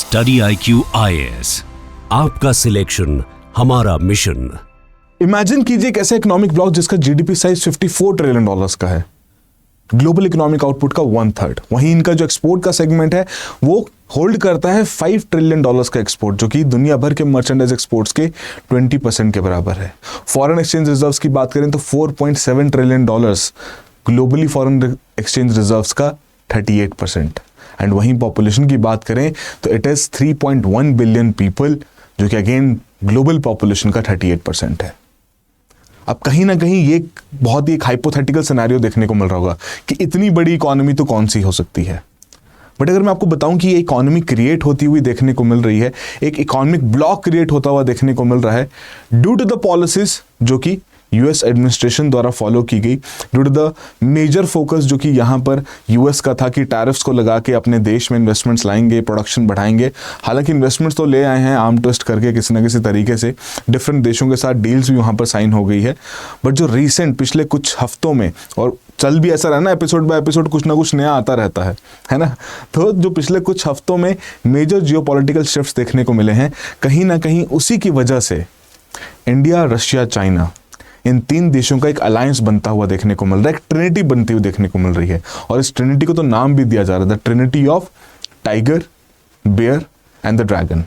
Study IQ IAS, आपका selection हमारा mission. Imagine कीजिए एक ऐसा इकोनॉमिक ब्लॉक जिसका जीडीपी साइज $54 ट्रिलियन का है, ग्लोबल इकोनॉमिक आउटपुट का 1/3। वहीं इनका जो एक्सपोर्ट का सेगमेंट है वो होल्ड करता है $5 ट्रिलियन का एक्सपोर्ट, जो कि दुनिया भर के मर्चेंडाइज एक्सपोर्ट्स के 20% के बराबर है। फॉरेन एक्सचेंज रिजर्व्स की बात करें तो $4.7 trillion, globally foreign exchange reserves का 38%। एंड वहीं पॉपुलेशन की बात करें तो इट इज 3.1 बिलियन पीपल, जो कि अगेन ग्लोबल पॉपुलेशन का 38% है। अब कहीं ना कहीं ये बहुत ही एक हाइपोथेटिकल सिनेरियो देखने को मिल रहा होगा कि इतनी बड़ी इकोनॉमी तो कौन सी हो सकती है। बट अगर मैं आपको बताऊं कि ये इकोनॉमी क्रिएट होती हुई देखने को मिल रही है, एक इकोनॉमिक ब्लॉक क्रिएट होता हुआ देखने को मिल रहा है ड्यू टू द पॉलिसीज जो कि यूएस एडमिनिस्ट्रेशन द्वारा फॉलो की गई, due to the major focus जो कि यहाँ पर यूएस का था कि टैरिफ्स को लगा के अपने देश में इन्वेस्टमेंट्स लाएंगे, प्रोडक्शन बढ़ाएंगे। हालांकि इन्वेस्टमेंट्स तो ले आए हैं आर्म ट्विस्ट करके किसी न किसी तरीके से, डिफरेंट देशों के साथ डील्स भी वहाँ पर साइन हो गई है। बट जो रिसेंट पिछले कुछ हफ्तों में, और चल भी ऐसा रहा ना, एपिसोड बाय एपिसोड कुछ ना कुछ नया आता रहता है ना, तो जो पिछले कुछ हफ्तों में मेजर जियोपॉलिटिकल शिफ्ट्स देखने को मिले हैं, कहीं ना कहीं उसी की वजह से इंडिया, रशिया, चाइना, इन 3 देशों का एक अलायंस बनता हुआ देखने को मिल रहा है, एक ट्रिनिटी बनती हुई देखने को मिल रही है। और इस ट्रिनिटी को तो नाम भी दिया जा रहा था, trinity of tiger, bear and the dragon.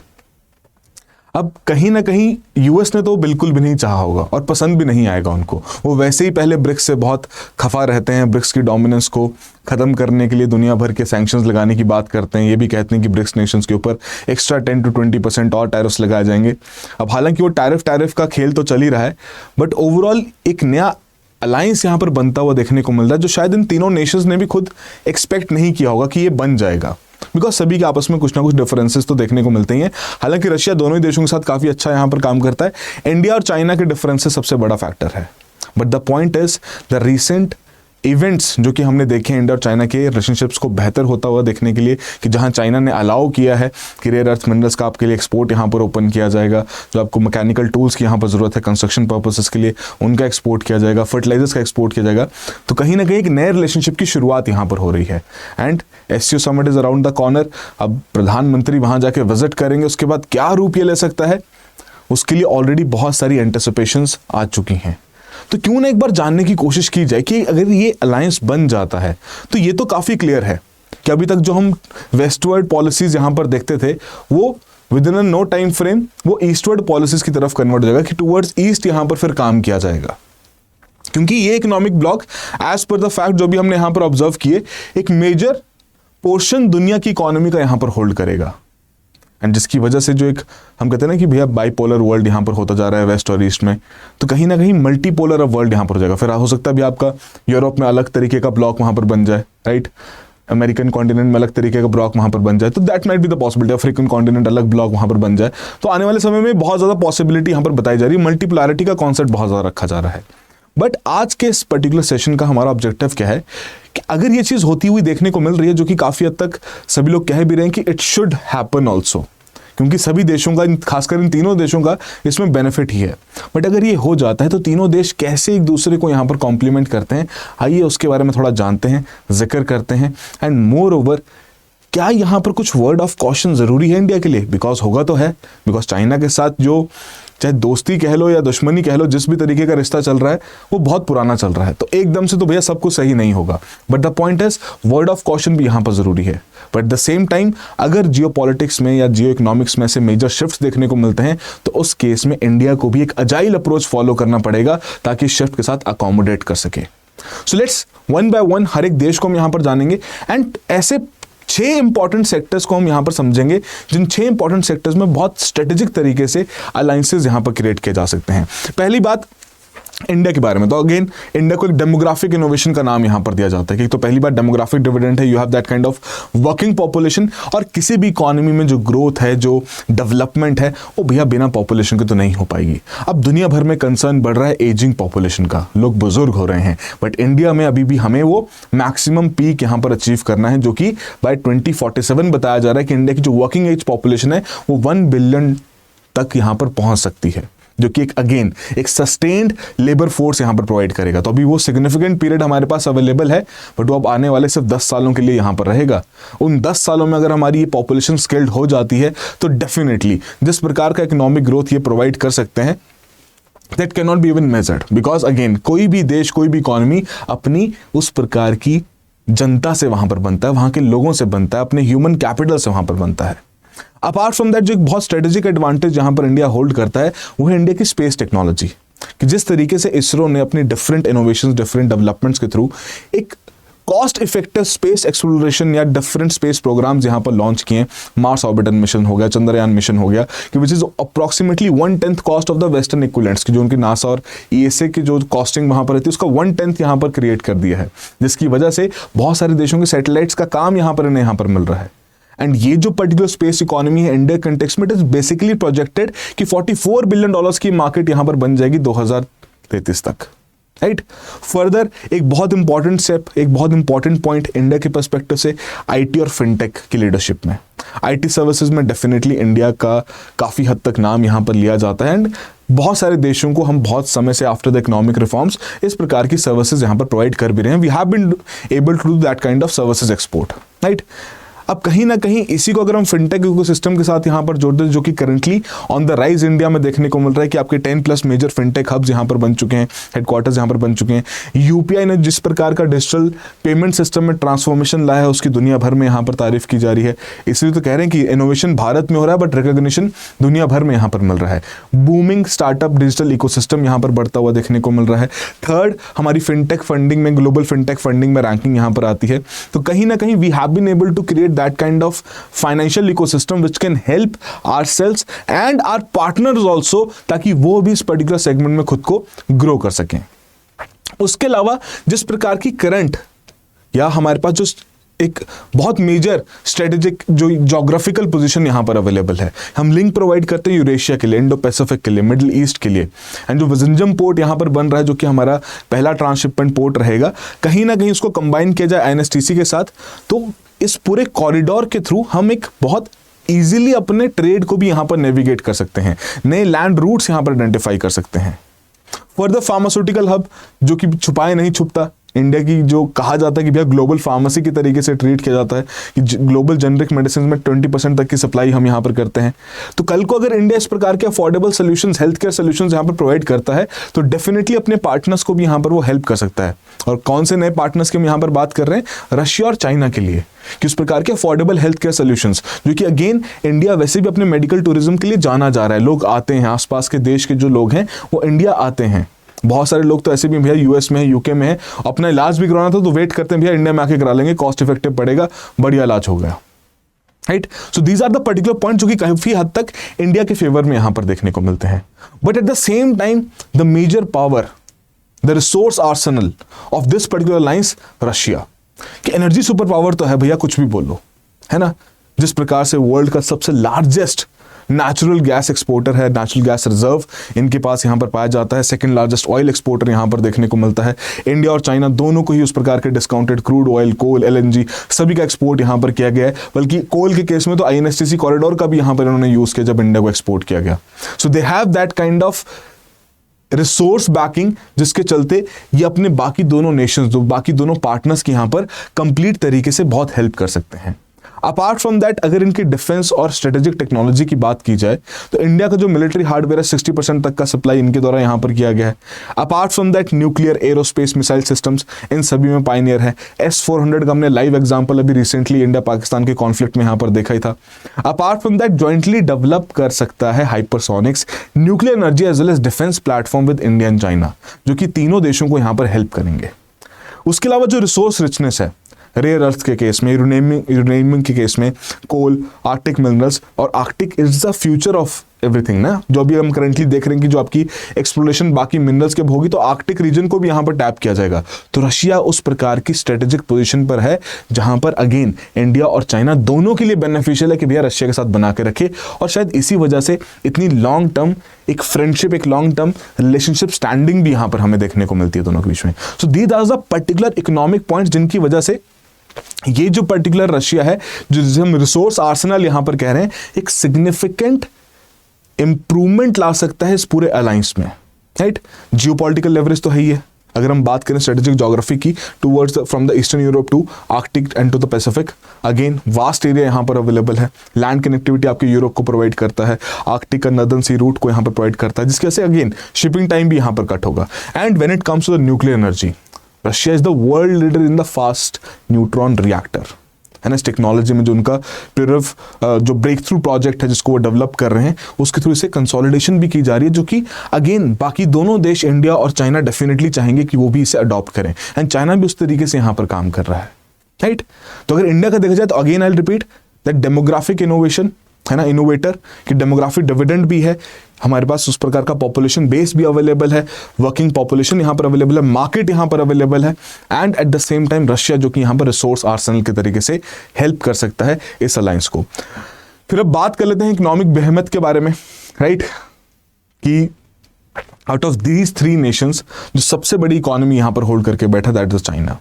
अब कहीं ना कहीं यूएस ने तो बिल्कुल भी नहीं चाहा होगा और पसंद भी नहीं आएगा उनको। वो वैसे ही पहले ब्रिक्स से बहुत खफा रहते हैं, ब्रिक्स की डोमिनेंस को खत्म करने के लिए दुनिया भर के सैंक्शंस लगाने की बात करते हैं। ये भी कहते हैं कि ब्रिक्स नेशंस के ऊपर एक्स्ट्रा 10 to 20% और टैरिफ्स लगाए जाएंगे। अब हालांकि वो टैरिफ का खेल तो चल ही रहा है, बट ओवरऑल एक नया अलायंस यहाँ पर बनता हुआ देखने को मिल रहा है, जो शायद इन तीनों नेशंस ने भी खुद एक्सपेक्ट नहीं किया होगा कि ये बन जाएगा, बिकॉज सभी के आपस में कुछ ना कुछ डिफरेंसेस तो देखने को मिलते ही हैं। हालांकि रशिया दोनों ही देशों के साथ काफ़ी अच्छा यहाँ पर काम करता है, इंडिया और चाइना के डिफरेंसेस सबसे बड़ा फैक्टर है। But the point is the recent events जो कि हमने देखे इंडिया और चाइना के रिलेशनशिप्स को बेहतर होता हुआ देखने के लिए, कि जहां चाइना ने अलाउ किया है कि रेयर अर्थ मिनरल्स का आपके लिए एक्सपोर्ट यहां पर ओपन किया जाएगा, जो आपको मैकेनिकल टूल्स की यहां पर ज़रूरत है कंस्ट्रक्शन पर्पसेस के लिए, उनका एक्सपोर्ट किया जाएगा, फर्टिलाइजर्स का एक्सपोर्ट किया जाएगा। तो कहीं ना कहीं एक नए रिलेशनशिप की शुरुआत यहाँ पर हो रही है। And SCO summit is around the corner. अब प्रधानमंत्री वहाँ जाके विजिट करेंगे, उसके बाद क्या रूप ये ले सकता है, उसके लिए ऑलरेडी बहुत सारी एंटिसिपेशंस आ चुकी हैं। तो क्यों ना एक बार जानने की कोशिश की जाए कि अगर ये अलायंस बन जाता है तो ये तो काफ़ी क्लियर है कि अभी तक जो हम वेस्टवर्ड पॉलिसीज़ यहाँ पर देखते थे वो within no time frame वो ईस्टवर्ड पॉलिसीज़ की तरफ कन्वर्ट हो जाएगा, कि टुवर्ड्स ईस्ट यहाँ पर फिर काम किया जाएगा। क्योंकि ये economic block as per the fact जो भी हमने यहाँ पर ऑब्जर्व किए, एक मेजर पोर्शन दुनिया की इकोनॉमी का यहाँ पर होल्ड करेगा। एंड जिसकी वजह से जो एक हम कहते हैं ना कि भैया बाइपोलर वर्ल्ड यहाँ पर होता जा रहा है वेस्ट और ईस्ट में, तो कहीं ना कहीं मल्टीपोलर ऑफ वर्ल्ड यहाँ पर हो जाएगा। फिर हो सकता है भी आपका यूरोप में अलग तरीके का ब्लॉक वहाँ पर बन जाए, राइट, अमेरिकन कॉन्टिनेंट में अलग तरीके का ब्लॉक वहाँ पर बन जाए, तो that might be the possibility, African continent अलग ब्लॉक वहाँ पर बन जाए। तो आने वाले समय में बहुत ज़्यादा पॉसिबिलिटी यहाँ पर बताई जा रही है, मल्टीपोलैरिटी का कॉन्सेप्ट बहुत ज़्यादा रखा जा रहा है। बट आज के इस पर्टिकुलर सेशन का हमारा ऑब्जेक्टिव क्या है कि अगर ये चीज़ होती हुई देखने को मिल रही है, जो कि काफ़ी हद तक सभी लोग कह भी रहे हैं कि इट शुड हैपन ऑल्सो, क्योंकि सभी देशों का, खासकर इन तीनों देशों का इसमें बेनिफिट ही है। बट अगर ये हो जाता है तो तीनों देश कैसे एक दूसरे को यहाँ पर कॉम्प्लीमेंट करते हैं, आइए उसके बारे में थोड़ा जानते हैं, जिक्र करते हैं। एंड मोर ओवर, क्या यहाँ पर कुछ वर्ड ऑफ कॉशन ज़रूरी है इंडिया के लिए? बिकॉज होगा तो है, बिकॉज चाइना के साथ जो चाहे दोस्ती कह लो या दुश्मनी कह लो, जिस भी तरीके का रिश्ता चल रहा है वो बहुत पुराना चल रहा है, तो एकदम से तो भैया सब कुछ सही नहीं होगा। But the point is word of caution भी यहाँ पर ज़रूरी है। बट द सेम टाइम अगर जियो पॉलिटिक्स में या जियो इकोनॉमिक्स में ऐसे मेजर शिफ्ट्स देखने को मिलते हैं, तो उस केस में इंडिया को भी एक अजाइल अप्रोच फॉलो करना पड़ेगा ताकि शिफ्ट के साथ अकोमोडेट कर सके। So let's one by one हर एक देश को हम यहाँ पर जानेंगे एंड ऐसे 6 इंपॉर्टेंट सेक्टर्स को हम यहाँ पर समझेंगे, जिन 6 इंपॉर्टेंट सेक्टर्स में बहुत स्ट्रेटेजिक तरीके से अलायंसेस यहाँ पर क्रिएट किए जा सकते हैं। पहली बात इंडिया के बारे में, तो अगेन इंडिया को एक डेमोग्राफिक इनोवेशन का नाम यहाँ पर दिया जाता है कि तो पहली बार डेमोग्राफिक डिविडेंड है, you have that kind of working population. और किसी भी इकोनॉमी में जो ग्रोथ है, जो डेवलपमेंट है, वो भैया बिना पॉपुलेशन के तो नहीं हो पाएगी। अब दुनिया भर में कंसर्न बढ़ रहा है एजिंग पॉपुलेशन का, लोग बुजुर्ग हो रहे हैं, बट इंडिया में अभी भी हमें वो मैक्सिमम पीक यहाँ पर अचीव करना है, जो कि बाय 2047 बताया जा रहा है कि इंडिया की जो वर्किंग एज पॉपुलेशन है वो 1 बिलियन तक यहाँ पर पहुँच सकती है। जो कि एक अगेन एक सस्टेन्ड लेबर फोर्स यहाँ पर प्रोवाइड करेगा। तो अभी वो सिग्निफिकेंट पीरियड हमारे पास अवेलेबल है, बट वो अब आने वाले सिर्फ 10 सालों के लिए यहाँ पर रहेगा। उन 10 सालों में अगर हमारी ये पॉपुलेशन स्किल्ड हो जाती है तो डेफिनेटली जिस प्रकार का इकोनॉमिक ग्रोथ ये प्रोवाइड कर सकते हैं, that can not be even measured, because again कोई भी देश, कोई भी इकोनॉमी अपनी उस प्रकार की जनता से वहां पर बनता है, वहां के लोगों से बनता है, अपने ह्यूमन कैपिटल से वहां पर बनता है। अपार्ट फ्रॉम दैट, जो एक बहुत स्ट्रेटेजिक एडवांटेज जहां पर इंडिया होल्ड करता है वो है इंडिया की स्पेस टेक्नोलॉजी, कि जिस तरीके से इसरो ने अपनी डिफरेंट इनोवेशंस, डिफरेंट डेवलपमेंट्स के थ्रू एक कॉस्ट इफेक्टिव स्पेस एक्सप्लोरेशन या डिफरेंट स्पेस प्रोग्राम्स यहाँ पर लॉन्च किए। मार्स ऑर्बिटर मिशन हो गया, चंद्रयान मिशन हो गया, कि which is approximately 1/10 cost of the western equivalents, की जो उनकी नासा और ईएसए की जो कॉस्टिंग वहाँ पर रहती है उसका 1/10 यहाँ पर क्रिएट कर दिया है, जिसकी वजह से बहुत सारे देशों के सैटेलाइट्स का काम यहाँ पर इन्हें यहाँ पर मिल रहा है। एंड ये जो पर्टिकुलर स्पेस इकोनॉमी है इंडिया कंटेक्स्ट में, इट इज बेसिकली प्रोजेक्टेड कि $44 बिलियन की मार्केट यहाँ पर बन जाएगी 2033 तक, राइट। फर्दर एक बहुत इंपॉर्टेंट स्टेप, एक बहुत इंपॉर्टेंट पॉइंट इंडिया के पर्सपेक्टिव से आईटी और फिनटेक की लीडरशिप में, आईटी सर्विसेज में डेफिनेटली इंडिया का काफ़ी हद तक नाम यहाँ पर लिया जाता है। एंड बहुत सारे देशों को हम बहुत समय से आफ्टर द इकोनॉमिक रिफॉर्म्स इस प्रकार की सर्विसेज यहाँ पर प्रोवाइड कर भी रहे हैं। We have been able to do that kind of services export, right. अब कहीं ना कहीं इसी को अगर हम फिनटेक इकोसिस्टम के साथ यहाँ पर जोड़ दें, जो कि currently on the rise India में देखने को मिल रहा है, कि आपके 10+ मेजर फिनटेक हब्स यहाँ पर बन चुके हैं, हेडक्वार्टर्स यहाँ पर बन चुके हैं। यूपीआई ने जिस प्रकार का डिजिटल पेमेंट सिस्टम में ट्रांसफॉर्मेशन लाया है उसकी दुनिया भर में यहाँ पर तारीफ की जा रही है। इसलिए तो कह रहे हैं कि इनोवेशन भारत में हो रहा है बट रिकॉग्निशन दुनिया भर में यहाँ पर मिल रहा है। बूमिंग स्टार्टअप डिजिटल इकोसिस्टम यहाँ पर बढ़ता हुआ देखने को मिल रहा है। थर्ड, हमारी फिनटेक फंडिंग में, ग्लोबल फिनटेक फंडिंग में रैंकिंग यहाँ पर आती है। तो कहीं ना कहीं we have been able to create that kind of financial ecosystem which can help ourselves and our partners also, ताकि वो भी इस पर्टिकुलर सेगमेंट में खुद को ग्रो कर सकें। उसके अलावा जिस प्रकार की करंट या हमारे पास जो एक बहुत मेजर स्ट्रेटेजिक जो ज्योग्राफिकल पोजीशन यहां पर अवेलेबल है, हम लिंक प्रोवाइड करते हैं यूरेशिया के लिए, इंडो पैसिफिक के लिए, मिडिल ईस्ट के लिए। एंड जो विजिंजम पोर्ट यहां पर बन रहा है, जो कि हमारा पहला ट्रांसशिपमेंट पोर्ट रहेगा, कहीं ना कहीं उसको कंबाइन किया जाए आईएनएसटीसी के साथ, तो इस पूरे कॉरिडोर के थ्रू हम एक बहुत इजीली अपने ट्रेड को भी यहां पर नेविगेट कर सकते हैं, नए लैंड रूट्स यहां पर आइडेंटिफाई कर सकते हैं। फर्दर फार्मास्यूटिकल हब, जो कि छुपाए नहीं छुपता, इंडिया की जो कहा जाता है कि भैया ग्लोबल फार्मेसी की तरीके से ट्रीट किया जाता है, कि ग्लोबल जेनरिक मेडिसिन में 20% तक की सप्लाई हम यहाँ पर करते हैं। तो कल को अगर इंडिया इस प्रकार के affordable solutions, health care solutions यहाँ पर प्रोवाइड करता है, तो डेफिनेटली अपने पार्टनर्स को भी यहाँ पर वो हेल्प कर सकता है। और कौन से नए पार्टनर्स की हम यहाँ पर बात कर रहे हैं? रशिया और चाइना के लिए, कि उस प्रकार के अफोर्डेबल हेल्थ केयर सोल्यूशंस, जो कि अगेन इंडिया वैसे भी अपने मेडिकल टूरिज्म के लिए जाना जा रहा है। लोग आते हैं, आसपास के देश के जो लोग हैं वो इंडिया आते हैं। बहुत सारे लोग तो ऐसे भी भैया यूएस में है, यूके में है, अपना इलाज भी करवाना था तो वेट करते हैं भैया इंडिया में आके करा लेंगे, कॉस्ट इफेक्टिव पड़ेगा, बढ़िया इलाज हो गया, right. So these are the particular point जो कि काफी हद तक इंडिया के फेवर में यहां पर देखने को मिलते हैं। But at the same time the major power, the resource arsenal of this particular lines Russia, कि एनर्जी सुपर पावर तो है भैया, कुछ भी बोलो, है ना। जिस प्रकार से वर्ल्ड का सबसे लार्जेस्ट नेचुरल गैस एक्सपोर्टर है, नेचुरल गैस रिजर्व इनके पास यहां पर पाया जाता है, सेकंड लार्जेस्ट ऑयल एक्सपोर्टर यहां पर देखने को मिलता है। इंडिया और चाइना दोनों को ही उस प्रकार के डिस्काउंटेड क्रूड ऑयल, कोल, एलएनजी सभी का एक्सपोर्ट यहां पर किया गया है। बल्कि कोल के केस में तो आईएनएसटीसी कॉरिडोर का भी यहां पर इन्होंने यूज किया जब इंडिया को एक्सपोर्ट किया गया। So they have that kind of resource backing, जिसके चलते ये अपने बाकी दोनों नेशंस, बाकी दोनों पार्टनर्स की यहां पर कंप्लीट तरीके से बहुत हेल्प कर सकते हैं। अपार्ट फ्रॉम दैट, अगर इनकी डिफेंस और स्ट्रेटेजिक टेक्नोलॉजी की बात की जाए तो इंडिया का जो मिलिट्री हार्डवेयर है 60% तक का सप्लाई इनके द्वारा यहां पर किया गया है। Apart from that, nuclear, aerospace, missile systems, इन सभी में पायनियर है। S-400 का हमने लाइव एग्जांपल अभी रिसेंटली इंडिया पाकिस्तान के कॉन्फ्लिक्ट में यहां पर देखा ही था। Apart from that, jointly develop कर सकता है hypersonics, nuclear energy as well as defence platform with India and China, जो कि तीनों देशों को यहां पर हेल्प करेंगे। उसके अलावा जो रिसोर्स रिचनेस है, रेयर अर्थ के केस में, यूरेनियम के केस में, कोल, आर्कटिक मिनरल्स, और Arctic is the future of everything ना, जो अभी हम करंटली देख रहे हैं कि जो आपकी एक्सप्लोरेशन बाकी मिनरल्स के होगी तो आर्कटिक रीजन को भी यहाँ पर टैप किया जाएगा। तो रशिया उस प्रकार की स्ट्रेटेजिक पोजीशन पर है जहां पर अगेन इंडिया और चाइना दोनों के लिए बेनिफिशियल है कि भैया रशिया के साथ बना के रखे, और शायद इसी वजह से इतनी लॉन्ग टर्म एक फ्रेंडशिप, एक लॉन्ग टर्म रिलेशनशिप स्टैंडिंग भी यहाँ पर हमें देखने को मिलती है दोनों के बीच में। So these are the particular economic points जिनकी वजह से ये जो पर्टिकुलर रशिया है, जो जिसे हम रिसोर्स आर्सेनल यहां पर कह रहे हैं, एक सिग्निफिकेंट इंप्रूवमेंट ला सकता है इस पूरे अलायंस में, राइट। जियोपॉलिटिकल लेवरेज तो है ही है। अगर हम बात करें स्ट्रेटेजिक ज्योग्राफी की, towards from the eastern Europe to Arctic and to the Pacific, again vast area यहाँ पर अवेलेबल है। लैंड कनेक्टिविटी आपके यूरोप को प्रोवाइड करता है, आर्कटिक का नदर्न सी रूट को यहाँ पर प्रोवाइड करता है, जिसकी वजह से अगेन शिपिंग टाइम भी यहाँ पर कट होगा। And when it comes to the nuclear energy, Russia is the world leader in the fast neutron reactor, है ना। इस टेक्नोलॉजी में जो उनका जो ब्रेक थ्रू प्रोजेक्ट है जिसको वो डेवलप कर रहे हैं, उसके थ्रू इसे कंसोलिडेशन भी की जा रही है, जो कि अगेन बाकी दोनों देश इंडिया और चाइना डेफिनेटली चाहेंगे कि वो भी इसे अडॉप्ट करें, एंड चाइना भी उस तरीके से यहाँ पर काम कर रहा है, राइट। तो अगर इंडिया का देखा जाए तो again I will repeat that demographic innovation, है ना, इनोवेटर कि डेमोग्राफिक डिविडेंड भी है हमारे पास, उस प्रकार का पॉपुलेशन बेस भी अवेलेबल है, वर्किंग पॉपुलेशन यहाँ पर अवेलेबल है, मार्केट यहाँ पर अवेलेबल है, and at the same time Russia जो कि यहाँ पर रिसोर्स आर्सेनल के तरीके से हेल्प कर सकता है इस अलायंस को। फिर अब बात कर लेते हैं इकोनॉमिक बेहमत के बारे में, राइट, कि आउट ऑफ दीज 3 नेशंस जो सबसे बड़ी इकोनॉमी यहाँ पर होल्ड करके बैठा, दैट इज चाइना।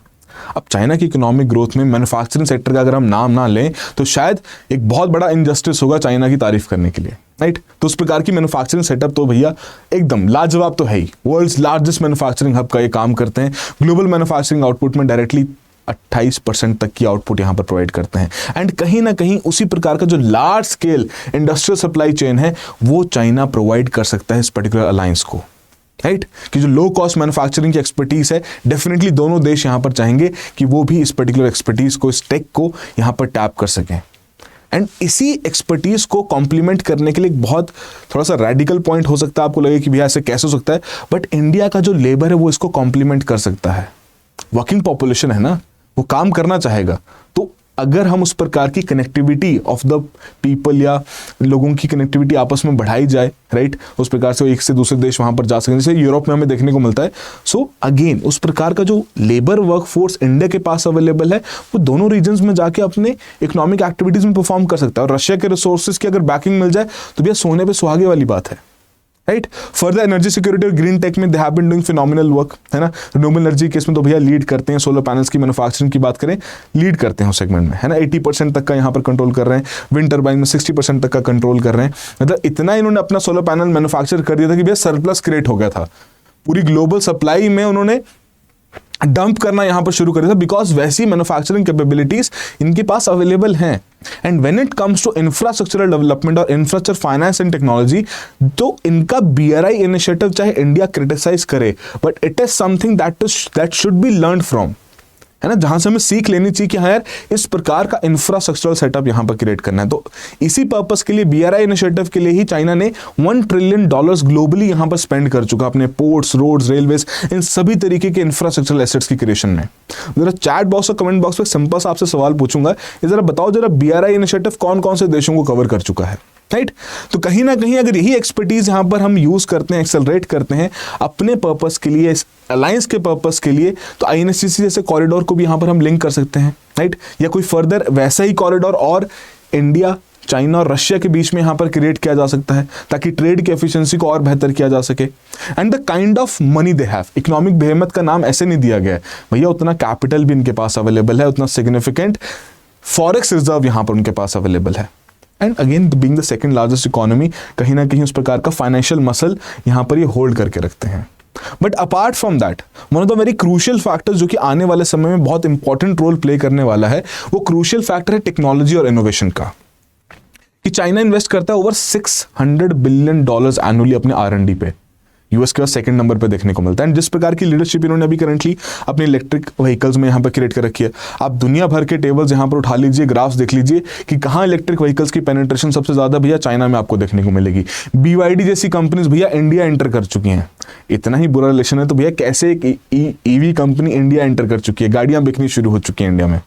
अब चाइना की इकोनॉमिक ग्रोथ में मैन्युफैक्चरिंग सेक्टर का अगर हम नाम ना लें तो शायद एक बहुत बड़ा इनजस्टिस होगा चाइना की तारीफ करने के लिए, राइट। तो उस प्रकार की मैन्युफैक्चरिंग सेटअप तो भैया एकदम लाजवाब तो है ही, वर्ल्ड्स लार्जेस्ट मैन्युफैक्चरिंग हब का ये काम करते हैं। ग्लोबल मैन्युफैक्चरिंग आउटपुट में डायरेक्टली 28% तक की आउटपुट यहाँ पर प्रोवाइड करते हैं, एंड कहीं ना कहीं उसी प्रकार का जो large scale industrial supply chain है वो चाइना प्रोवाइड कर सकता है इस पर्टिकुलर अलायंस को, राइट। कि जो लो कॉस्ट मैन्युफैक्चरिंग की एक्सपर्टीज है, डेफिनेटली दोनों देश यहां पर चाहेंगे कि वो भी इस पर्टिकुलर एक्सपर्टीज को, इस टेक को यहां पर टैप कर सकें। एंड इसी एक्सपर्टीज को कॉम्प्लीमेंट करने के लिए एक बहुत थोड़ा सा रेडिकल पॉइंट हो सकता है, आपको लगे कि भैया ऐसे कैसे हो सकता है, बट इंडिया का जो लेबर है वो इसको कॉम्प्लीमेंट कर सकता है। वर्किंग पॉपुलेशन है ना, वो काम करना चाहेगा, तो अगर हम उस प्रकार की कनेक्टिविटी ऑफ द पीपल या लोगों की कनेक्टिविटी आपस में बढ़ाई जाए, राइट, उस प्रकार से एक से दूसरे देश वहां पर जा सकें, जैसे यूरोप में हमें देखने को मिलता है। सो अगेन उस प्रकार का जो लेबर वर्कफोर्स इंडिया के पास अवेलेबल है वो दोनों रीजन्स में जाके अपने इकोनॉमिक एक्टिविटीज में परफॉर्म कर सकता है, और रशिया के रिसोर्सेज की अगर बैकिंग मिल जाए तो भैया सोने पे सुहागे वाली बात है, राइट। फर्दर एनर्जी सिक्योरिटी और ग्रीन टेक में they have been doing phenomenal work, है ना। रिन्यूएबल एनर्जी केस में तो भैया लीड करते हैं, सोलर पैनल्स की मैन्युफैक्चरिंग की बात करें, लीड करते हैं उस सेगमेंट में, है ना। 80% तक का यहाँ पर कंट्रोल कर रहे हैं, विंड टर्बाइन में 60% तक का कंट्रोल कर रहे हैं। मतलब इतना इन्होंने अपना सोलर पैनल मैन्युफैक्चर कर दिया था कि भैया सरप्लस क्रिएट हो गया था, पूरी ग्लोबल सप्लाई में उन्होंने डंप करना यहां पर शुरू कर दिया था, बिकॉज वैसी मैन्युफैक्चरिंग कैपेबिलिटीज इनके पास अवेलेबल हैं। And when it comes to infrastructural development और इंफ्रास्ट्रक्चर फाइनेंस एंड टेक्नोलॉजी, तो इनका BRI इनिशिएटिव चाहे इंडिया क्रिटिसाइज करे, but it is something that should be learn from, है ना, जहां से हमें सीख लेनी चाहिए कि हाँ यार इस प्रकार का इंफ्रास्ट्रक्चरल सेटअप यहां पर क्रिएट करना है। तो इसी पर्पस के लिए BRI इनिशिएटिव के लिए ही चाइना ने $1 ट्रिलियन ग्लोबली यहां पर स्पेंड कर चुका अपने पोर्ट्स, रोड्स, रेलवेज, इन सभी तरीके के इंफ्रास्ट्रक्चरल एसेट्स की क्रिएशन में। जरा चैट बॉक्स और कमेंट बॉक्स में सिंपल सा आपसे सवाल पूछूंगा, जरा बताओ जरा BRI इनिशिएटिव कौन कौन से देशों को कवर कर चुका है, राइट। तो कहीं ना कहीं अगर यही एक्सपर्टीज यहां पर हम यूज करते हैं, एक्सेलरेट करते हैं अपने पर्पस के लिए, इस अलायंस के पर्पस के लिए, तो INSTC जैसे कॉरिडोर को भी यहां पर हम लिंक कर सकते हैं, राइट। या कोई फर्दर वैसा ही कॉरिडोर और इंडिया, चाइना और रशिया के बीच में यहां पर क्रिएट किया जा सकता है, ताकि ट्रेड की एफिशिएंसी को और बेहतर किया जा सके। And the kind of money they have, economic behemoth का नाम ऐसे नहीं दिया गया है भैया, उतना कैपिटल भी इनके पास अवेलेबल है, उतना सिग्निफिकेंट फॉरेक्स रिजर्व यहां पर उनके पास अवेलेबल है। And again being the second largest economy, कहीं ना कहीं उस प्रकार का फाइनेंशियल मसल यहां पर ये होल्ड करके रखते हैं। But apart from that, one of the very crucial factors जो कि आने वाले समय में बहुत इंपॉर्टेंट रोल प्ले करने वाला है, वो क्रूशियल फैक्टर है टेक्नोलॉजी और इनोवेशन का, कि चाइना इन्वेस्ट करता है ओवर $600 बिलियन एनुअली अपने R&D पे। यूएस के बाद सेकंड नंबर पे देखने को मिलता है। एंड जिस प्रकार की लीडरशिप इन्होंने अभी करंटली अपने इलेक्ट्रिक व्हीकल्स में यहाँ पर क्रिएट कर रखी है, आप दुनिया भर के टेबल्स यहाँ पर उठा लीजिए, ग्राफ्स देख लीजिए कि कहाँ इलेक्ट्रिक व्हीकल्स की पेनिट्रेशन सबसे ज्यादा भैया चाइना में आपको देखने को मिलेगी। BYD जैसी कंपनीज भैया इंडिया एंटर कर चुकी हैं। इतना ही बुरा रिलेशन है तो भैया कैसे एक EV कंपनी इंडिया एंटर कर चुकी है, गाड़ियां बिकनी शुरू हो चुकी हैं इंडिया में,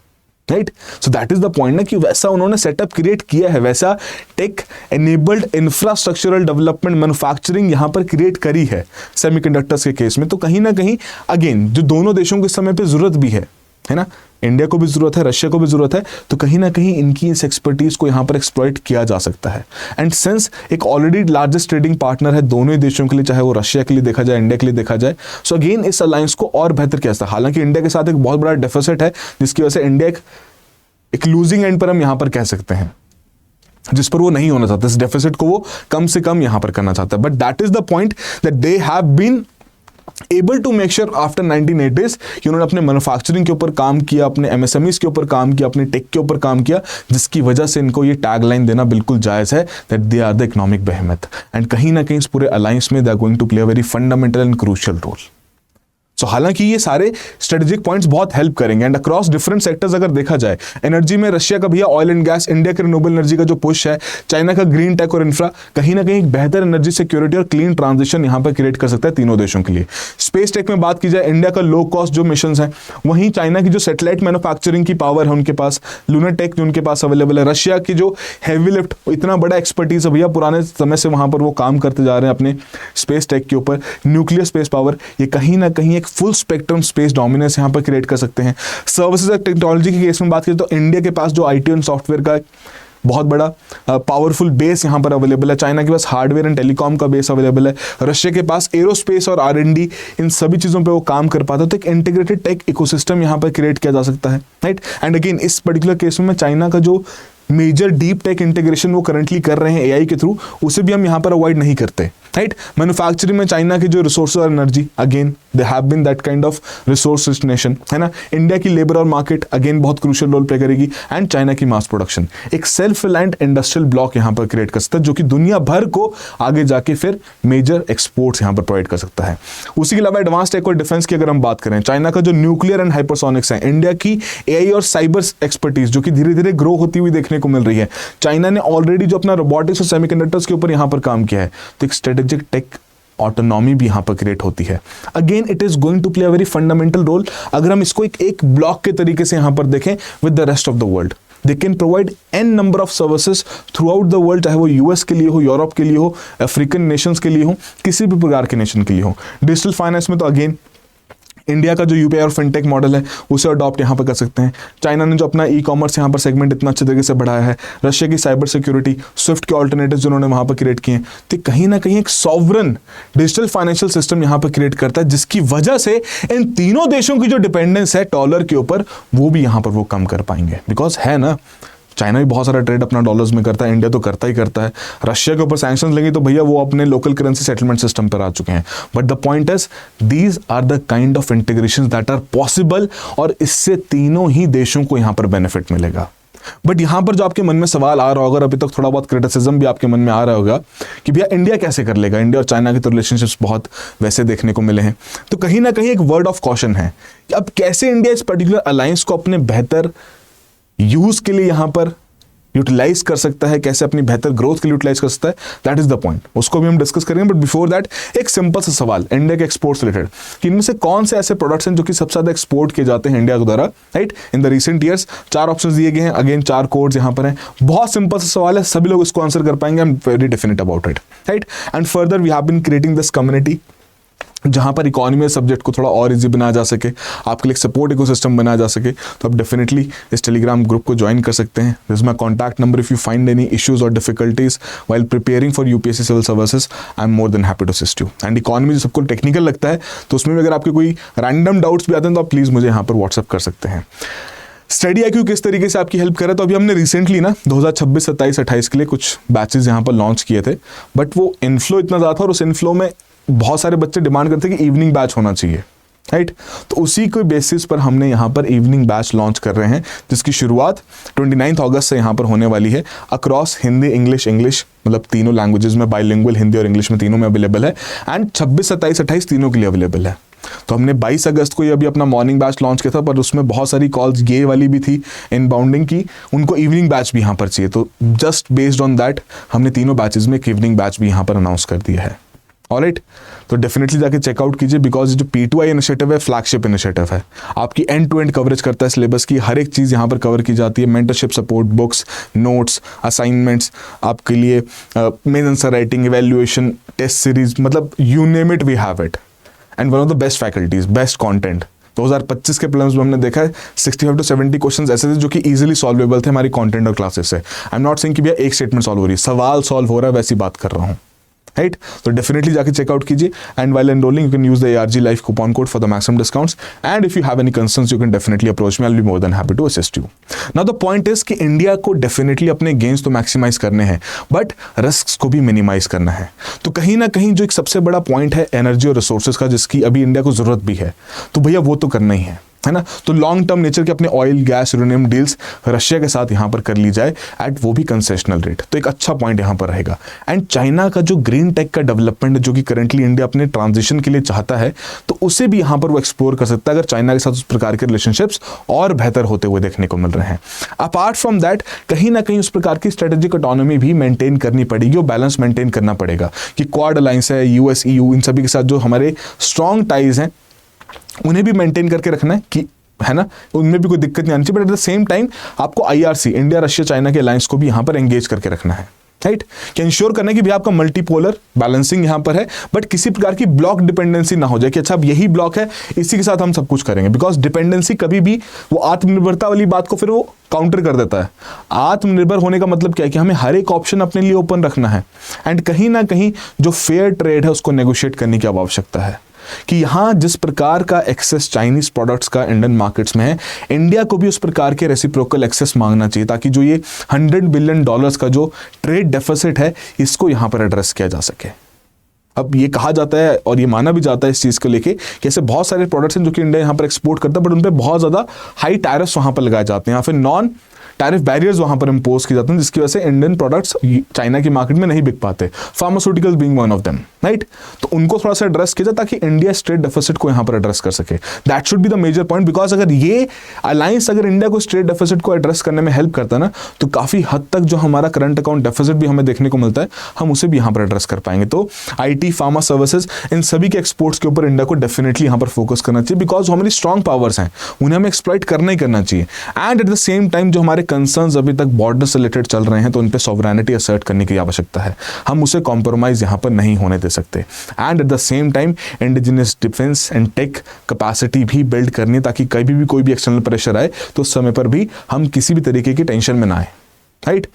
right. So that is the point ना, कि वैसा उन्होंने सेटअप क्रिएट किया है, वैसा tech enabled infrastructural development manufacturing यहां पर क्रिएट करी है सेमीकंडक्टर्स के केस में। तो कहीं ना कहीं अगेन जो दोनों देशों के समय पे जरूरत भी है ना, इंडिया को भी जरूरत है, रशिया को भी जरूरत है, तो कहीं ना कहीं इनकी इस एक्सपर्टीज को यहां पर एक्सप्लॉइट किया जा सकता है। एंड सिंस एक ऑलरेडी लार्जेस्ट ट्रेडिंग पार्टनर है दोनों ही देशों के लिए, चाहे वो रशिया के लिए देखा जाए, इंडिया के लिए देखा जाए, सो अगेन इस अलायंस को और बेहतर किया जाता है। हालांकि इंडिया के साथ एक बहुत बड़ा डेफिसिट है, जिसकी वजह से इंडिया एक लूजिंग एंड पर हम यहां पर कह सकते हैं। जिस पर वो नहीं होना चाहता, इस डेफिसिट को वो कम से कम यहां पर करना चाहता है। But that is the point that they have been able to make sure after 1980s कि उन्होंने अपने मैन्युफैक्चरिंग के ऊपर काम किया, अपने एमएसएमईज के ऊपर काम किया, अपने टेक के ऊपर काम किया, जिसकी वजह से इनको ये टैगलाइन देना बिल्कुल जायज़ है that they are the economic behemoth. And कहीं ना कहीं इस पूरे अलायंस में they are going to play a very fundamental and crucial role. So हालांकि ये सारे स्ट्रेटेजिक पॉइंट्स बहुत हेल्प करेंगे एंड अक्रॉस डिफरेंट सेक्टर्स अगर देखा जाए, एनर्जी में रशिया का भैया ऑयल एंड गैस, इंडिया के रिन्यूएबल एनर्जी का जो पुश है, चाइना का ग्रीन टेक और इंफ्रा, कहीं ना कहीं एक बेहतर एनर्जी सिक्योरिटी और क्लीन ट्रांजिशन यहां पर क्रिएट कर सकता है तीनों देशों के लिए। स्पेस टेक में बात की जाए, इंडिया का लो कॉस्ट जो मिशन है, वहीं चाइना की जो सैटेलाइट मैन्युफैक्चरिंग की पावर है उनके पास, लूनर टेक जो उनके पास अवेलेबल है, रशिया की जो हैवी लिफ्ट, इतना बड़ा एक्सपर्टीज है भैया, पुराने समय से वहां पर वो काम करते जा रहे हैं अपने स्पेस टेक के ऊपर, न्यूक्लियर स्पेस पावर, ये कहीं ना कहीं एक फुल स्पेक्ट्रम स्पेस डोमिनेंस यहां पर क्रिएट कर सकते हैं। सर्विसेज और टेक्नोलॉजी के केस में बात करें तो इंडिया के पास जो आईटी एंड सॉफ्टवेयर का बहुत बड़ा पावरफुल बेस यहां पर अवेलेबल है, चाइना के पास हार्डवेयर एंड टेलीकॉम का बेस अवेलेबल है, रशिया के पास एरोस्पेस और आर&डी, इन सभी चीज़ों पे वो काम कर पाता है। तो एक इंटीग्रेटेड टेक इकोसिस्टम यहां पर क्रिएट किया जा सकता है, राइट। एंड अगेन इस पर्टिकुलर केस में चाइना का जो मेजर डीप टेक इंटीग्रेशन वो करंटली कर रहे हैं एआई के थ्रू, उसे भी हम यहां पर अवॉइड नहीं करते, राइट। मैन्युफैक्चरिंग में चाइना की जो रिसोर्सेज और energy, again they have been that kind of resource rich nation, है ना। इंडिया की लेबर और मार्केट अगेन बहुत क्रूशियल रोल प्ले करेगी, एंड चाइना की मास प्रोडक्शन, एक सेल्फ रिलायंट इंडस्ट्रियल ब्लॉक यहां पर क्रिएट कर सकता है, जो कि दुनिया भर को आगे जाके फिर मेजर एक्सपोर्ट्स यहां पर प्रोवाइड कर सकता है। उसी के अलावा एडवांस टेक और डिफेंस की अगर हम बात करें, चाइना का जो न्यूक्लियर एंड हाइपरसोनिक्स है, इंडिया की एआई और साइबर एक्सपर्टीज जो कि धीरे धीरे ग्रो होती हुई देखने को मिल रही है, चाइना ने ऑलरेडी जो अपना रोबोटिक्स और सेमीकंडक्टर्स के ऊपर यहां पर काम किया है, तो एक स्ट्रेटेजिक टेक ऑटोनॉमी भी यहां पर क्रिएट होती है। Again it is going to play a very fundamental role, अगर हम इसको एक ब्लॉक के तरीके से यहां पर देखें with the rest of the world. They can provide an number of services through out the world, चाहे वो यूएस के लिए हो, यूरोप के लिए हो, अफ्रीकन नेशंस के लिए हो, किसी भी प्रकार के नेशन के लिए हो। डिजिटल फाइनेंस में तो अगेन इंडिया का जो यूपीआई और फिनटेक मॉडल है उसे अडॉप्ट यहाँ पर कर सकते हैं। चाइना ने जो अपना ई कॉमर्स यहाँ पर सेगमेंट इतना अच्छे तरीके से बढ़ाया है, रशिया की साइबर सिक्योरिटी, स्विफ्ट के ऑल्टरनेटिव्स जिन्होंने वहाँ पर क्रिएट किए हैं, तो कहीं ना कहीं एक सॉवरन डिजिटल फाइनेंशियल सिस्टम यहाँ पर क्रिएट करता है, जिसकी वजह से इन तीनों देशों की जो डिपेंडेंस है डॉलर के ऊपर, वो भी यहाँ पर वो कम कर पाएंगे। बिकॉज है ना, चाइना भी बहुत सारा ट्रेड अपना डॉलर्स में करता है, इंडिया तो करता ही करता है। रशिया के ऊपर सैंक्शंस लगे तो भैया वो अपने लोकल करेंसी सेटलमेंट सिस्टम पर आ चुके हैं। But the point is these are the kind of integrations that are possible, और इससे तीनों ही देशों को यहां पर बेनिफिट मिलेगा। बट यहां पर जो आपके मन में सवाल आ रहा होगा, अभी तक थोड़ा बहुत क्रिटिसिज्म भी आपके मन में आ रहा होगा कि भैया इंडिया कैसे कर लेगा, इंडिया और चाइना के तो रिलेशनशिप्स बहुत वैसे देखने को मिले हैं। तो कहीं ना कहीं एक वर्ड ऑफ कॉशन है कि अब कैसे इंडिया इस पर्टिकुलर अलायंस को अपने बेहतर यूज के लिए यहां पर यूटिलाइज कर सकता है, कैसे अपनी बेहतर ग्रोथ के लिए यूटिलाइज कर सकता है, दैट इज द पॉइंट। उसको भी हम डिस्कस करेंगे। बट बिफोर दैट एक सिंपल सा सवाल इंडिया के एक्सपोर्ट्स रिलेटेड, कि इनमें से कौन से ऐसे प्रोडक्ट्स हैं जो कि सबसे ज्यादा एक्सपोर्ट किए जाते हैं इंडिया द्वारा, right, in the recent years. 4 options दिए गए हैं, अगेन 4 कोड्स यहां पर हैं। बहुत सिंपल सा सवाल है, सभी लोग इसको आंसर कर पाएंगे, I am very definite about it, right. And further we have been creating this community जहां पर इकोनॉमी सब्जेक्ट को थोड़ा और इजी बनाया जा सके, आपके लिए सपोर्ट इकोसिस्टम बनाया जा सके, तो आप डेफिनेटली इस टेलीग्राम ग्रुप को ज्वाइन कर सकते हैं। This is my contact number, if you find any issues और difficulties while preparing for UPSC civil services, I am more than happy to assist you. And economy जो सबको technical लगता है, तो उसमें भी अगर आपके कोई रैंडम डाउट्स भी आते हैं तो आप प्लीज़ मुझे यहाँ पर व्हाट्सअप कर सकते हैं। स्टडी आईक्यू किस तरीके से आपकी हेल्प करे, तो अभी हमने रिसेंटली ना 2026, 27, 28 के लिए कुछ बैचेस यहाँ पर लॉन्च किए थे, बट वो इनफ्लो इतना ज़्यादा था और उस इनफ्लो में बहुत सारे बच्चे डिमांड करते हैं कि इवनिंग बैच होना चाहिए, राइट। तो उसी के बेसिस पर हमने यहाँ पर इवनिंग बैच लॉन्च कर रहे हैं, जिसकी शुरुआत 29 अगस्त से यहाँ पर होने वाली है। अक्रॉस हिंदी, इंग्लिश मतलब तीनों लैंग्वेजेस में, बाइलिंगुअल हिंदी और इंग्लिश में तीनों में अवेलेबल है। एंड 26, 27, 28 तीनों के लिए अवेलेबल है। तो हमने 22 अगस्त को ये अभी अपना मॉर्निंग बैच लॉन्च किया था, पर उसमें बहुत सारी कॉल्स ये वाली भी थी इनबाउंडिंग की, उनको इवनिंग बैच भी यहाँ पर चाहिए। तो जस्ट बेस्ड ऑन दैट हमने तीनों बैचेज में एक इवनिंग बैच भी यहाँ पर अनाउंस कर दिया है। ऑलराइट, तो डेफिनेटली जाके चेकआउट कीजिए, बिकॉज जो P2I इनिशिएटिव है फ्लैगशिप इनिशिएटिव है, आपकी एंड टू एंड कवरेज करता है सिलेबस की, हर एक चीज़ यहाँ पर कवर की जाती है। Mentorship support, books, notes, assignments, आपके लिए main answer writing, evaluation, test series, मतलब you name it we have it. And one of the best faculties, best content. 2025 के प्रीलिम्स में हमने देखा है 65 to 70 क्वेश्चंस ऐसे थे जो कि इजीली सॉल्वेबल थे हमारी कंटेंट और क्लासेस से। आई एम नॉट सेइंग कि भैया एक स्टेटमेंट सॉल्व हो रही है, सवाल सॉल्व हो रहा है, वैसी बात कर रहा हूँ। राइट। तो डेफिनेटली जाके चेकआउट कीजिए and while enrolling you can use the ARG life coupon code for the maximum discounts and if you have any concerns you can definitely approach me, I will be more than happy to assist you. Now the point is कि India को definitely अपने gains तो maximize करने हैं but risk को भी minimise करना है। तो कहीं ना कहीं जो एक सबसे बड़ा पॉइंट है एनर्जी और रिसोर्सेज का, जिसकी अभी इंडिया को जरूरत भी है, तो भैया वो तो करना ही है ना। तो लॉन्ग टर्म नेचर के अपने oil gas uranium deals Russia के साथ यहाँ पर कर ली जाए एट वो भी कंसेशनल रेट, तो एक अच्छा पॉइंट यहाँ पर रहेगा। एंड चाइना का जो ग्रीन टेक का डेवलपमेंट जो कि करंटली इंडिया अपने ट्रांजिशन के लिए चाहता है, तो उसे भी यहाँ पर वो एक्सप्लोर कर सकता है अगर चाइना के साथ उस प्रकार के रिलेशनशिप्स और बेहतर होते हुए देखने को मिल रहे हैं। अपार्ट फ्रॉम दैट कहीं ना कहीं उस प्रकार की स्ट्रेटेजिक ऑटोनॉमी भी मेंटेन करनी पड़ेगी और बैलेंस मेंटेन करना पड़ेगा कि क्वाड अलायंस है, US EU, इन सभी के साथ जो हमारे स्ट्रॉन्ग टाइज हैं उन्हें भी मेंटेन करके रखना है कि है ना, उनमें भी कोई दिक्कत नहीं आनी चाहिए। But at the same time आपको IRC इंडिया रशिया चाइना के अलायंस को भी यहाँ पर एंगेज करके रखना है, राइट। कि इंश्योर करना है कि भी आपका मल्टीपोलर बैलेंसिंग यहाँ पर है बट किसी प्रकार की ब्लॉक डिपेंडेंसी ना हो जाए कि अच्छा अब यही ब्लॉक है इसी के साथ हम सब कुछ करेंगे, बिकॉज डिपेंडेंसी कभी भी वो आत्मनिर्भरता वाली बात को फिर वो काउंटर कर देता है। आत्मनिर्भर होने का मतलब क्या है कि हमें हर एक ऑप्शन अपने लिए ओपन रखना है एंड कहीं ना कहीं जो फेयर ट्रेड है उसको नेगोशिएट करने की आवश्यकता है कि यहाँ जिस प्रकार का एक्सेस चाइनीज प्रोडक्ट्स का इंडियन मार्केट्स में है, इंडिया को भी उस प्रकार के रेसिप्रोकल एक्सेस मांगना चाहिए ताकि जो ये $100 बिलियन का जो ट्रेड डेफिसिट है इसको यहाँ पर एड्रेस किया जा सके। अब ये कहा जाता है और ये माना भी जाता है इस चीज़ को लेके कि ऐसे बहुत सारे प्रोडक्ट्स हैं जो कि इंडिया यहाँ पर एक्सपोर्ट करता है बट उन पर बहुत ज़्यादा हाई टैरिफ्स वहाँ पर लगाए जाते हैं या फिर नॉन टैरिफ बैरियर्स वहाँ पर इम्पोज किए जाते हैं जिसकी वजह से इंडियन प्रोडक्ट्स चाइना की मार्केट में नहीं बिक पाते, pharmaceuticals being one of them, right. तो उनको थोड़ा सा एड्रेस किया जाए ताकि इंडिया स्ट्रेट डेफिसिट को यहाँ पर एड्रेस कर सके। That should be the major point, because अगर ये अलायंस अगर इंडिया को स्ट्रेट डेफिसिट को एड्रेस करने में हेल्प करता है ना, तो काफ़ी हद तक जो हमारा करंट अकाउंट डेफिसिट भी हमें देखने को मिलता है हम उसे भी यहाँ पर एड्रेस कर पाएंगे। तो IT, फार्मा सर्विसेज, इन सभी के एक्सपोर्ट्स के ऊपर इंडिया को डेफिनेटली यहाँ पर फोकस करना चाहिए बिकॉज हमारी स्ट्रॉन्ग पावर्स हैं उन्हें हमें एक्सप्लॉइट करना ही करना चाहिए। And at the same time जो हमारे कंसर्न्स अभी बॉर्डर से रिलेटेड चल रहे हैं तो उन पे सॉवरेनिटी असर्ट करने की आवश्यकता है, हम उसे कॉम्प्रोमाइज यहां पर नहीं होने दे सकते। And at the same time indigenous defence and tech capacity भी बिल्ड करनी ताकि कभी भी कोई भी एक्सटर्नल प्रेशर आए तो उस समय पर भी हम किसी भी तरीके की टेंशन में ना आए, right.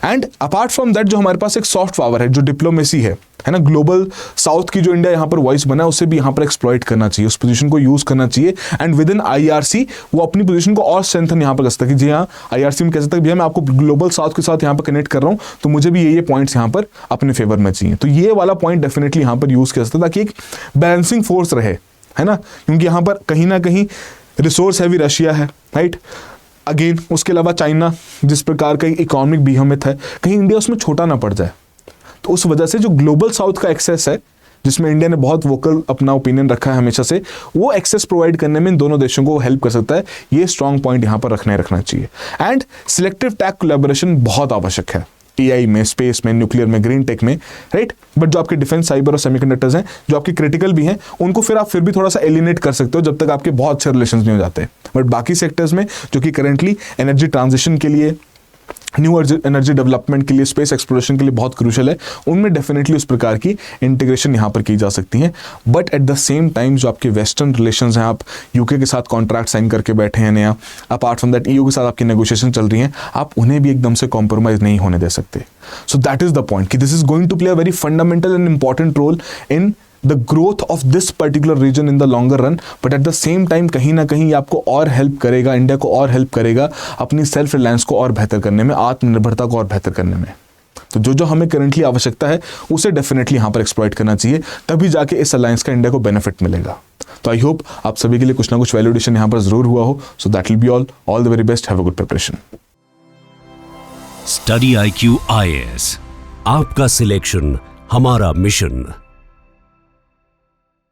And apart from that जो हमारे पास एक सॉफ्ट पावर है, जो डिप्लोमेसी है ना, ग्लोबल साउथ की जो इंडिया यहाँ पर वॉइस बना है उसे भी यहाँ पर एक्सप्लॉइट करना चाहिए, उस पोजीशन को यूज करना चाहिए। एंड विद इन IRC वो अपनी पोजीशन को और स्ट्रेंथन यहाँ पर कर सकता है कि जी हाँ IRC में कह सकता है भैया मैं आपको ग्लोबल साउथ के साथ यहाँ पर कनेक्ट कर रहा हूँ तो मुझे भी ये पॉइंट्स यहाँ पर अपने फेवर में चाहिए। तो ये वाला पॉइंट डेफिनेटली यहाँ पर यूज कर सकता है ताकि एक बैलेंसिंग फोर्स रहे, है ना, क्योंकि यहाँ पर कहीं ना कहीं रिसोर्स हैवी रशिया है, राइट। अगेन उसके अलावा चाइना जिस प्रकार का इकोनॉमिक बीहमियत है, कहीं इंडिया उसमें छोटा ना पड़ जाए। तो उस वजह से जो ग्लोबल साउथ का एक्सेस है जिसमें इंडिया ने बहुत वोकल अपना ओपिनियन रखा है हमेशा से, वो एक्सेस प्रोवाइड करने में इन दोनों देशों को हेल्प कर सकता है। ये स्ट्रॉन्ग पॉइंट यहाँ पर रखना चाहिए। एंड सिलेक्टिव टैक कोलैबोरेशन बहुत आवश्यक है AI में, स्पेस में, न्यूक्लियर में, ग्रीन टेक में, राइट। बट जो आपके डिफेंस, साइबर और सेमीकंडक्टर्स हैं जो आपके क्रिटिकल भी हैं उनको फिर आप फिर भी थोड़ा सा एलिनेट कर सकते हो जब तक आपके बहुत अच्छे रिलेशन नहीं हो जाते। बट बाकी सेक्टर्स में जो कि करेंटली एनर्जी ट्रांजिशन के लिए, न्यू एनर्जी डेवलपमेंट के लिए, स्पेस एक्सप्लोरेशन के लिए बहुत क्रूशल है, उनमें डेफिनेटली उस प्रकार की इंटीग्रेशन यहाँ पर की जा सकती है। But at the same time जो आपके वेस्टर्न रिलेशंस हैं, आप UK के साथ कॉन्ट्रैक्ट साइन करके बैठे हैं नया, अपार्ट फ्रॉम दैट EU के साथ आपकी नेगोशिएशन चल रही हैं, आप उन्हें भी एकदम से कॉम्प्रोमाइज नहीं होने दे सकते। So that is the point कि this is going to play a very fundamental and important role in the growth of this particular region in the longer run, but at the same time कहीं ना कहीं आपको और help करेगा, India को और help करेगा अपनी सेल्फ रिलायंस को और बेहतर करने में, आत्मनिर्भरता को और बेहतर करने में। तो जो हमें करंटली आवश्यकता है उसे डेफिनेटली यहाँ पर एक्सप्लॉइट करना चाहिए, तभी जाके इस अलायंस का इंडिया को बेनिफिट मिलेगा। तो आई होप आप सभी के लिए कुछ ना कुछ वैल्यू एडिशन यहाँ पर जरूर हुआ हो। So that will be all the very best, have a good preparation. Study IQ IAS, आपका सिलेक्शन हमारा मिशन।